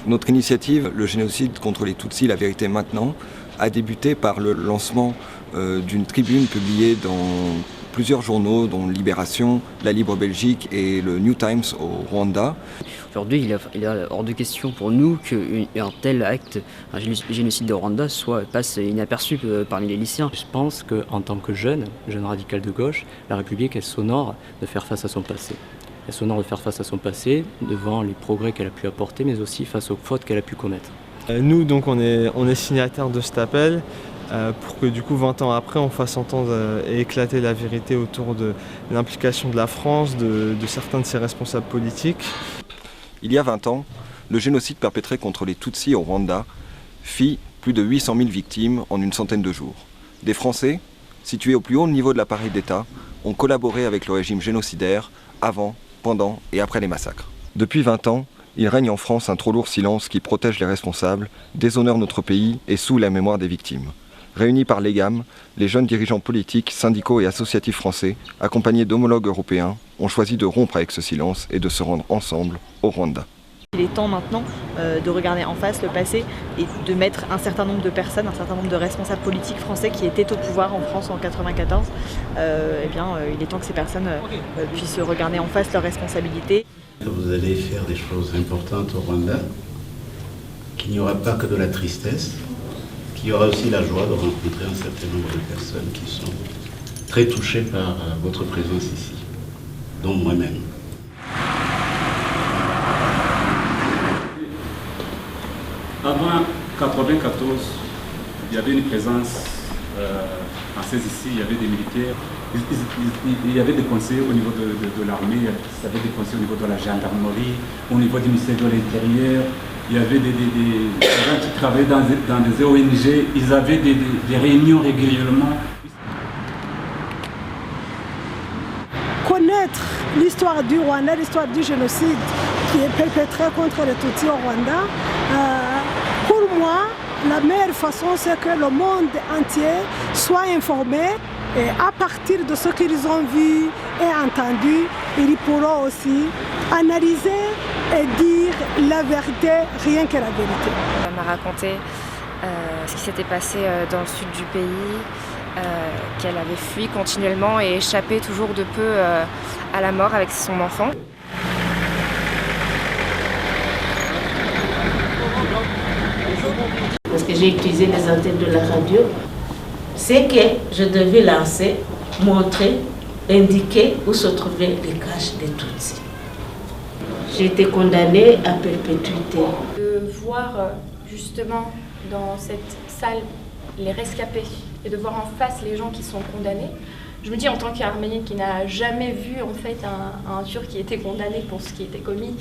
Notre initiative, le génocide contre les Tutsis, la vérité maintenant, a débuté par le lancement d'une tribune publiée dans plusieurs journaux, dont Libération, La Libre Belgique et le New Times au Rwanda. Aujourd'hui, il est hors de question pour nous qu'un tel acte, un génocide au Rwanda, passe inaperçu parmi les lycéens. Je pense qu'en tant que jeune radical de gauche, la République, elle s'honore de faire face à son passé. Elle s'honore de faire face à son passé devant les progrès qu'elle a pu apporter, mais aussi face aux fautes qu'elle a pu commettre. Nous, donc, on est signataires de cet appel pour que du coup 20 ans après on fasse entendre et éclater la vérité autour de l'implication de la France, de certains de ses responsables politiques. Il y a 20 ans, le génocide perpétré contre les Tutsis au Rwanda fit plus de 800 000 victimes en une centaine de jours. Des Français, situés au plus haut niveau de l'appareil d'État, ont collaboré avec le régime génocidaire avant, pendant et après les massacres. Depuis 20 ans, il règne en France un trop lourd silence qui protège les responsables, déshonore notre pays et soûle la mémoire des victimes. Réunis par l'EGAM, les jeunes dirigeants politiques, syndicaux et associatifs français, accompagnés d'homologues européens, ont choisi de rompre avec ce silence et de se rendre ensemble au Rwanda. Il est temps maintenant de regarder en face le passé et de mettre un certain nombre de personnes, un certain nombre de responsables politiques français qui étaient au pouvoir en France en 1994. Il est temps que ces personnes puissent regarder en face leurs responsabilités. Vous allez faire des choses importantes au Rwanda, qu'il n'y aura pas que de la tristesse, qu'il y aura aussi la joie de rencontrer un certain nombre de personnes qui sont très touchées par votre présence ici, dont moi-même. Avant 1994, il y avait une présence française ici, il y avait des militaires, il y avait des conseillers au niveau de l'armée, il y avait des conseillers au niveau de la gendarmerie, au niveau du ministère de l'Intérieur. Il y avait des gens qui travaillaient dans des ONG, ils avaient des réunions régulièrement. Connaître l'histoire du Rwanda, l'histoire du génocide qui est perpétré contre les Tutsis au Rwanda, pour moi, la meilleure façon, c'est que le monde entier soit informé et à partir de ce qu'ils ont vu et entendu, ils pourront aussi analyser et dire la vérité, rien que la vérité. Elle m'a raconté ce qui s'était passé dans le sud du pays, qu'elle avait fui continuellement et échappé toujours de peu à la mort avec son enfant. Parce que j'ai utilisé les antennes de la radio, c'est que je devais lancer, montrer, indiquer où se trouvaient les caches des Tutsis. J'ai été condamnée à perpétuité. De voir justement dans cette salle les rescapés et de voir en face les gens qui sont condamnés, je me dis en tant qu'Arménienne qui n'a jamais vu en fait un Turc qui était condamné pour ce qui était commis,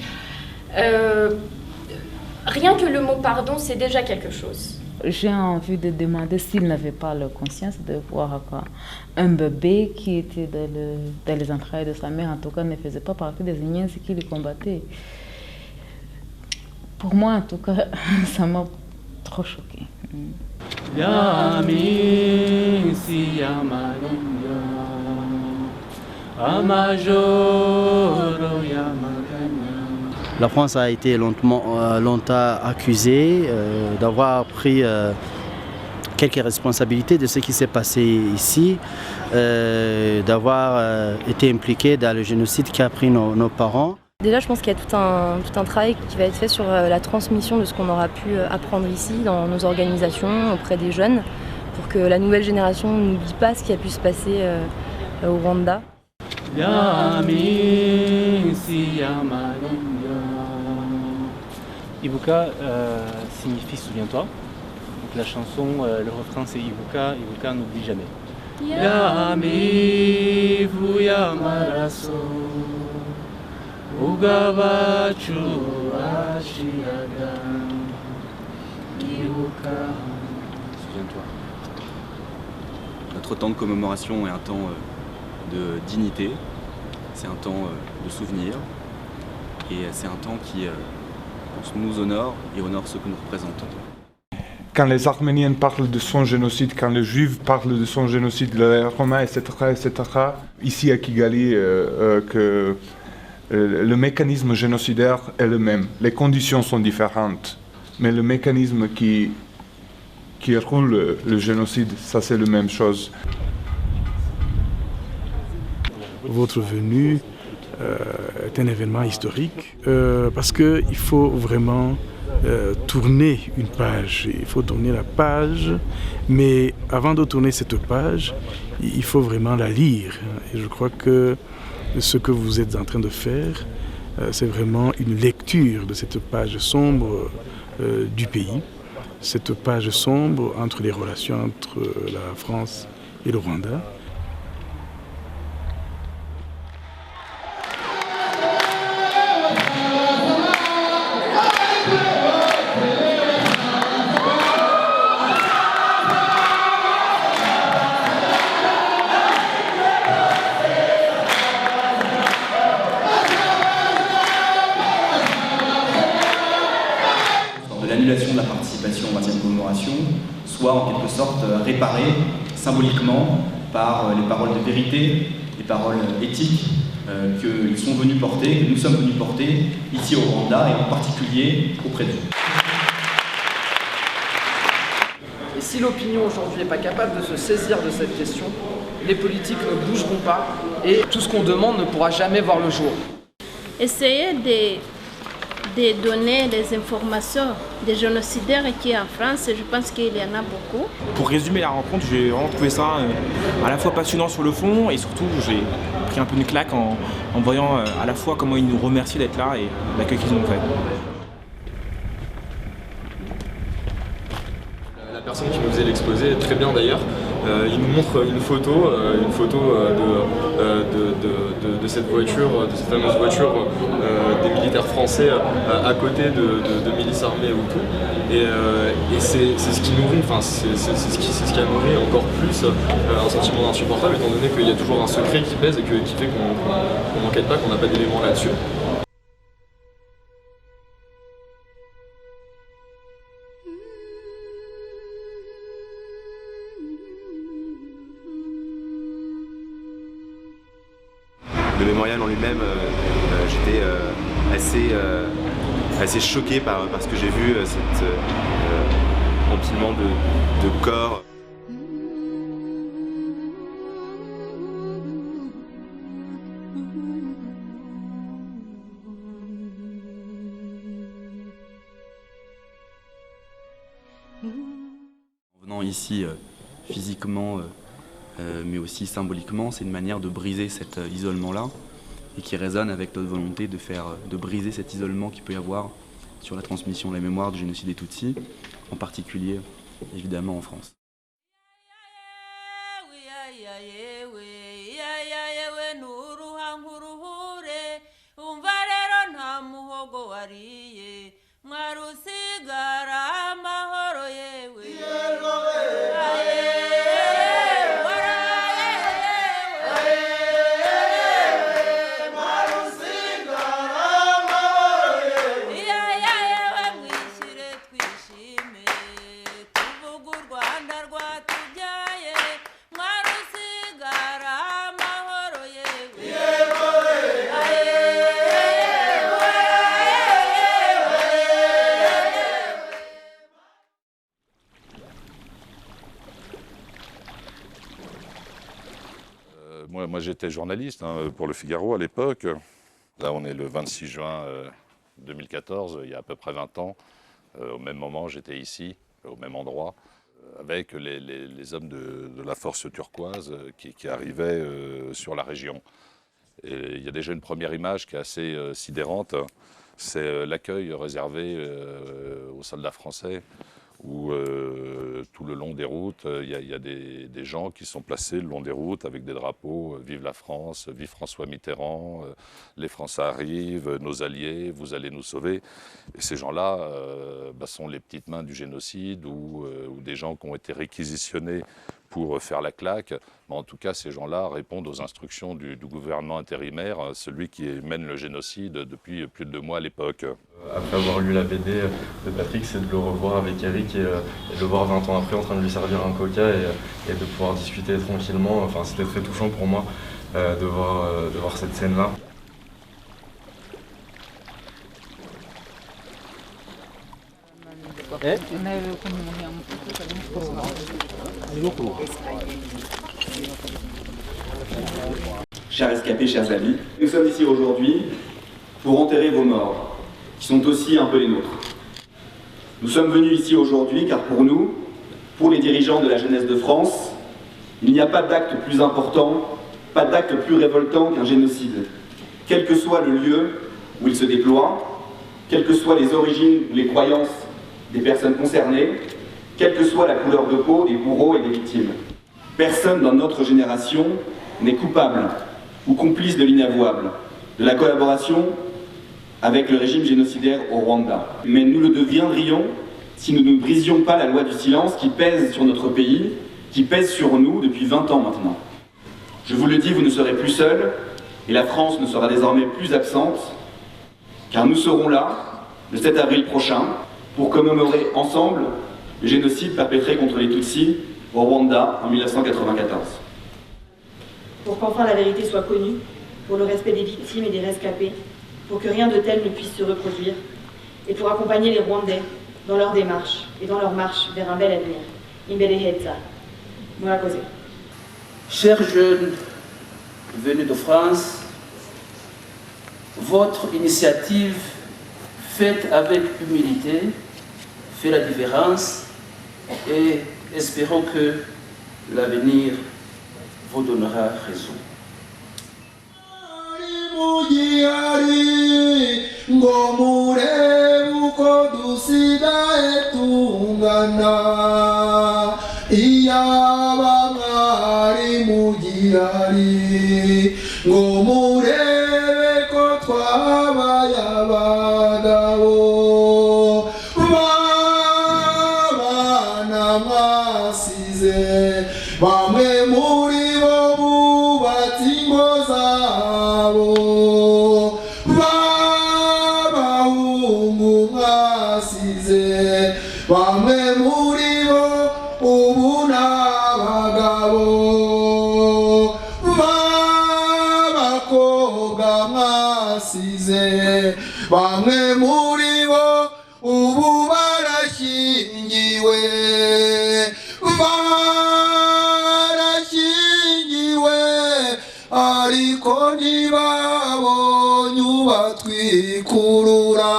rien que le mot pardon, c'est déjà quelque chose. J'ai envie de demander s'ils n'avaient pas la conscience de voir un bébé qui était dans les entrailles de sa mère, en tout cas ne faisait pas partie des Ignéens qui les combattaient. Pour moi, en tout cas, ça m'a trop choquée. La France a été longtemps accusée d'avoir pris quelques responsabilités de ce qui s'est passé ici, d'avoir été impliquée dans le génocide qui a pris nos parents. Déjà, je pense qu'il y a tout un travail qui va être fait sur la transmission de ce qu'on aura pu apprendre ici, dans nos organisations, auprès des jeunes, pour que la nouvelle génération n'oublie pas ce qui a pu se passer au Rwanda. Ibuka signifie souviens-toi. Donc la chanson, le refrain c'est Ibuka, Ibuka n'oublie jamais. Souviens-toi. Notre temps de commémoration est un temps de dignité, c'est un temps de souvenir et c'est un temps qui nous honore et honore ce que nous représentons. Quand les Arméniens parlent de son génocide, quand les Juifs parlent de son génocide, les Romains, etc., ici à Kigali, que le mécanisme génocidaire est le même. Les conditions sont différentes, mais le mécanisme qui roule le génocide, ça c'est la même chose. Votre venue est un événement historique parce qu'il faut vraiment tourner une page. Il faut tourner la page, mais avant de tourner cette page, il faut vraiment la lire. Et je crois que ce que vous êtes en train de faire, c'est vraiment une lecture de cette page sombre du pays, cette page sombre entre les relations entre la France et le Rwanda. L'annulation de la participation au 20e commémoration soit en quelque sorte réparée symboliquement par les paroles de vérité, les paroles éthiques qu'ils sont venus porter, que nous sommes venus porter ici au Rwanda et en particulier auprès d'eux. Et si l'opinion aujourd'hui n'est pas capable de se saisir de cette question, les politiques ne bougeront pas et tout ce qu'on demande ne pourra jamais voir le jour. Essayez de donner les informations des génocidaires qui sont en France, je pense qu'il y en a beaucoup. Pour résumer la rencontre, j'ai vraiment trouvé ça à la fois passionnant sur le fond et surtout j'ai pris un peu une claque en voyant à la fois comment ils nous remercient d'être là et l'accueil qu'ils nous ont fait. La personne qui nous faisait l'exposé, très bien d'ailleurs, il nous montre une photo de cette voiture, de cette fameuse voiture des militaires français à côté de milices armées Hutus. Et c'est ce qui nourrit, enfin c'est ce qui a nourri encore plus un sentiment d'insupportable, étant donné qu'il y a toujours un secret qui pèse et qui fait qu'on n'enquête pas, qu'on n'a pas d'éléments là-dessus. Le mémorial en lui-même, j'étais assez choqué par ce que j'ai vu, cet empilement de corps. En venant ici physiquement, mais aussi symboliquement, c'est une manière de briser cet isolement-là et qui résonne avec notre volonté de briser cet isolement qu'il peut y avoir sur la transmission de la mémoire du génocide des Tutsis, en particulier évidemment en France. Moi j'étais journaliste pour Le Figaro à l'époque. Là on est le 26 juin 2014, il y a à peu près 20 ans. Au même moment j'étais ici, au même endroit, avec les hommes de la force turquoise qui arrivaient sur la région. Et il y a déjà une première image qui est assez sidérante, c'est l'accueil réservé aux soldats français, où tout le long des routes, il y a des gens qui sont placés le long des routes avec des drapeaux « Vive la France »,« Vive François Mitterrand »,« Les Français arrivent »,« Nos alliés, vous allez nous sauver ». Et ces gens-là sont les petites mains du génocide ou des gens qui ont été réquisitionnés pour faire la claque. Mais en tout cas, ces gens-là répondent aux instructions du gouvernement intérimaire, celui qui mène le génocide depuis plus de 2 mois à l'époque. Après avoir lu la BD de Patrick, c'est de le revoir avec Eric et de le voir 20 ans après en train de lui servir un coca et de pouvoir discuter tranquillement. Enfin, c'était très touchant pour moi de voir cette scène-là. Chers rescapés, chers amis, nous sommes ici aujourd'hui pour enterrer vos morts, qui sont aussi un peu les nôtres. Nous sommes venus ici aujourd'hui car pour nous, pour les dirigeants de la jeunesse de France, il n'y a pas d'acte plus important, pas d'acte plus révoltant qu'un génocide. Quel que soit le lieu où il se déploie, quelles que soient les origines ou les croyances des personnes concernées, quelle que soit la couleur de peau des bourreaux et des victimes. Personne dans notre génération n'est coupable ou complice de l'inavouable, de la collaboration avec le régime génocidaire au Rwanda. Mais nous le deviendrions si nous ne brisions pas la loi du silence qui pèse sur notre pays, qui pèse sur nous depuis 20 ans maintenant. Je vous le dis, vous ne serez plus seuls, et la France ne sera désormais plus absente, car nous serons là, le 7 avril prochain, pour commémorer ensemble le génocide perpétré contre les Tutsis au Rwanda en 1994. Pour qu'enfin la vérité soit connue, pour le respect des victimes et des rescapés, pour que rien de tel ne puisse se reproduire, et pour accompagner les Rwandais dans leur démarche et dans leur marche vers un bel avenir. Imbelehetsa. Murakoze. Chers jeunes venus de France, votre initiative faite avec humilité fait la différence et espérons que l'avenir vous donnera raison. bamwe muri bo ubu barashyingiwe ariko ntibabonye ubatwikurura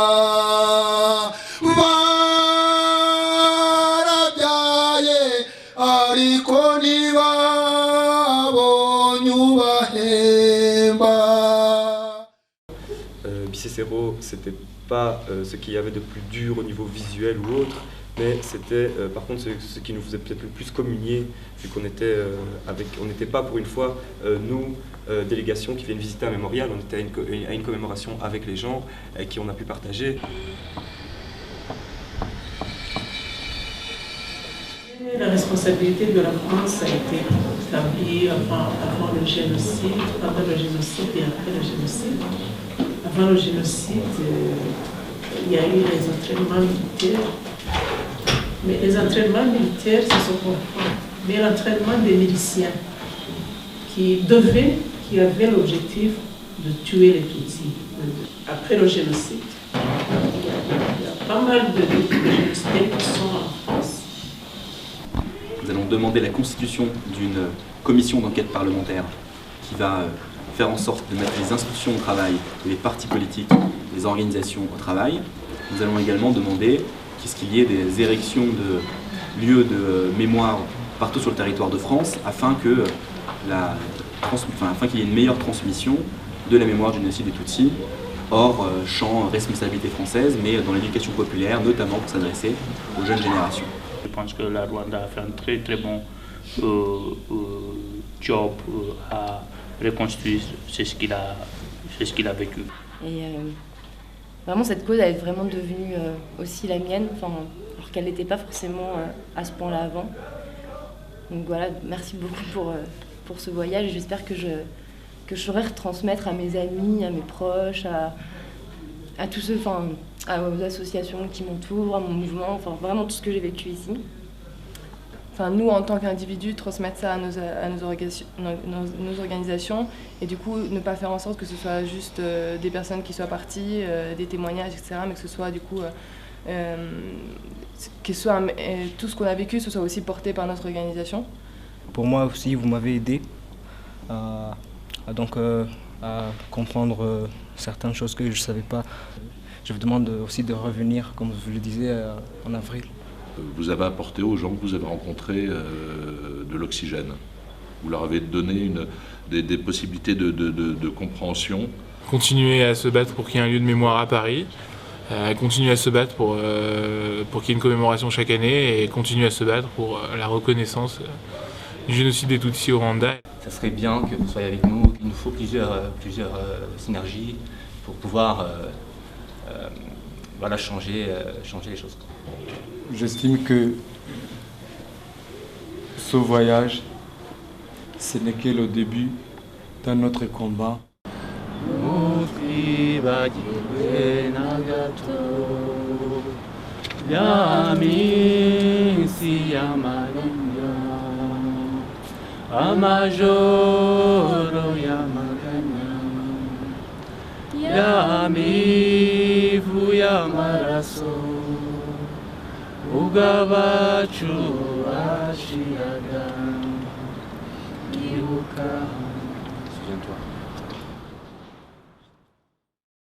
barabyaye ariko ntibabonye ubahemba. Bicicero, c'était pas ce qu'il y avait de plus dur au niveau visuel ou autre, mais c'était par contre ce qui nous faisait peut-être le plus communier, vu qu'on était on n'était pas pour une fois nous délégation qui viennent visiter un mémorial, on était à une commémoration avec les gens avec qui on a pu partager. La responsabilité de la France a été établie avant le génocide, pendant le génocide et après le génocide. Avant le génocide, il y a eu les entraînements militaires. Mais les entraînements militaires, c'est ce qu'on comprend. Mais l'entraînement des miliciens qui avaient l'objectif de tuer les Tutsis. Après le génocide, il y a pas mal de génocidaires qui sont en France. Nous allons demander la constitution d'une commission d'enquête parlementaire qui va faire en sorte de mettre les institutions au travail, les partis politiques, les organisations au travail. Nous allons également demander qu'il y ait des érections de lieux de mémoire partout sur le territoire de France afin qu'il y ait une meilleure transmission de la mémoire du génocide des Tutsis, hors champ responsabilité française, mais dans l'éducation populaire, notamment pour s'adresser aux jeunes générations. Je pense que la Rwanda a fait un très très bon job à reconstruire ce qu'il a vécu. Et vraiment cette cause elle est vraiment devenue aussi la mienne, alors qu'elle n'était pas forcément à ce point-là avant. Donc voilà, merci beaucoup pour ce voyage et j'espère que je saurai retransmettre à mes amis, à mes proches, à tous ceux, aux associations qui m'entourent, à mon mouvement, vraiment tout ce que j'ai vécu ici. Nous, en tant qu'individus, transmettre ça à nos organisations et du coup ne pas faire en sorte que ce soit juste des personnes qui soient parties, des témoignages, etc., mais que ce soit du coup que tout ce qu'on a vécu, ce soit aussi porté par notre organisation. Pour moi aussi, vous m'avez aidé à comprendre certaines choses que je ne savais pas. Je vous demande aussi de revenir, comme je le disais, en avril. Vous avez apporté aux gens que vous avez rencontrés de l'oxygène. Vous leur avez donné des possibilités de compréhension. Continuer à se battre pour qu'il y ait un lieu de mémoire à Paris, continuer à se battre pour qu'il y ait une commémoration chaque année et continuer à se battre pour la reconnaissance du génocide des Tutsis au Rwanda. Ça serait bien que vous soyez avec nous. Il nous faut plusieurs synergies pour pouvoir changer les choses. J'estime que ce voyage, ce n'est que le début de notre combat. Amajoro yamaganya yamivu yamaraso ugabacu